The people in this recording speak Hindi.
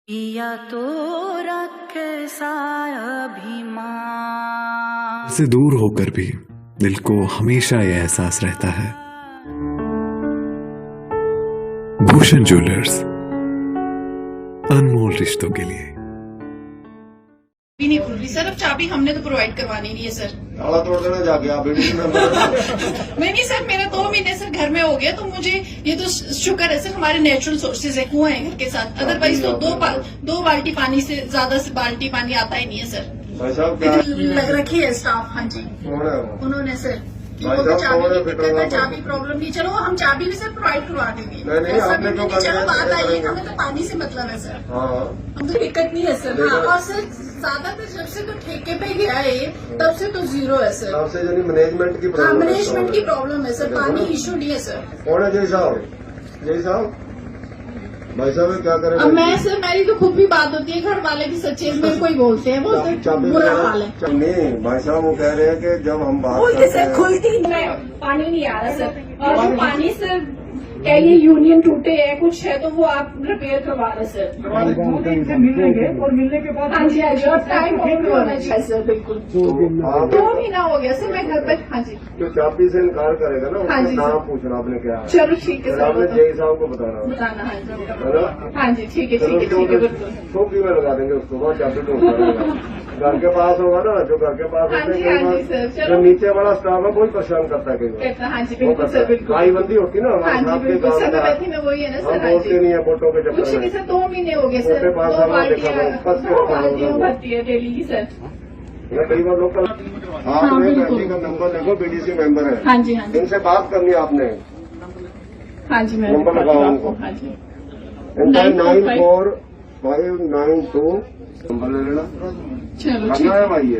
पिया तो कैसा अभिमान से दूर होकर भी दिल को हमेशा यह एहसास रहता है। भूषण ज्वेलर्स, अनमोल रिश्तों के लिए। भी नहीं खुल रही सर, अब चाबी हमने तो प्रोवाइड करवानी नहीं है सर। ताला तोड़ देना जाके आप नहीं सर, मेरा 2 महीने सर घर में हो गया, तो मुझे ये तो शुक्र है सर, हमारे नेचुरल सोर्सेज है, कुआं है घर के साथ, अदरवाइज तो 2 बाल्टी पानी से ज्यादा से बाल्टी पानी आता ही नहीं है सर। भाई साहब क्या लग रखी है स्टाफ, हाँ जी कौन है वो? उन्होंने सर कि भाई वो तो साहब, चाबी कौन है की दिक्कत फिर है, तो चाबी प्रॉब्लम नहीं, चलो हम चाबी भी सर प्रोवाइड करवा देंगे। नहीं, ऐसा आपने भी क्यों नहीं, चलो करना है? बात आई है, करेंगे। हमें तो पानी से मतलब है सर, हाँ हम तो दिक्कत नहीं है सर। हाँ, और सर ज्यादातर जब से तो ठेके पे गया है तब से तो जीरो है सर। आपसे यानी मैनेजमेंट की हाँ, प्रॉब्लम है। मैनेजमेंट की प्रॉब्लम है सर, पानी इशू नहीं है सर। कौन है जय साहब? जय साहब, भाई साहब ये क्या करें? अब मैं सर, मेरी तो खुद भी बात होती है, घर वाले की सच्चे मेरे को ही बोलते हैं, बोलते हैं बुरा हाल है। नहीं भाई साहब वो कह रहे हैं कि जब हम बात बोलते करते सर हैं खुलती नहीं, पानी नहीं आ रहा सर, और वो पानी सर कह लिए यूनियन टूटे है कुछ है, तो वो आप रिपेयर करवा रहे सर। 2 दिन से मिलेंगे और मिलने के बाद हाँ जी हाँ जी, और टाइम होना चाहिए सर, बिल्कुल। आप 2 महीना हो गया सर, मैं घर पे। हाँ जी जो चाबी से इनकार करेगा ना हाँ उसका जी, नाम सर। पूछना आपने क्या है, चलो ठीक है फिर सर, आपने वो तो जय साहब को बताना बताना। हाँ जी है ना? हाँ जी, ठीक है ठीक है ठीक है, बिल्कुल। छोटी में लगा देंगे उसको, वहाँ चाबी ढूंढ घर के पास होगा ना, जो घर के पास हाँ होते जी, हैं हाँ कई जी, सर, बार, चलो। जो नीचे वाला स्टाफ है बहुत परेशान करता है कई बार। कहता, हाँ जी वो बिल्कुल करता सर, है। बिल्कुल। भाई बंदी होती ना हाँ हमारे जी साथ के बिल्कुल गाँव सर, मैं का, बैठी में वही है ना हम सर। हाँ बोलते जी, नहीं है वोटों के कुछ चक्कर नहीं में। सर, 2 महीने हो गए सर, उसके पास 2 हमने देखा बाल्टियाँ था, फंस के 2 रखा था बाल्टियाँ वो। भरती है डेली की सर। या कई बार लोग आपने बिल्कुल। बैठी का नंबर देखो, बीडीसी मेंबर है, हाँ जी हाँ जी इनसे बात करनी है आपने। हाँ जी, मैं नंबर लगाओ आपको। उनको। हाँ जी, इनका 945 94592 नंबर ले लेना, चलो ठीक करना है। है भाई ये।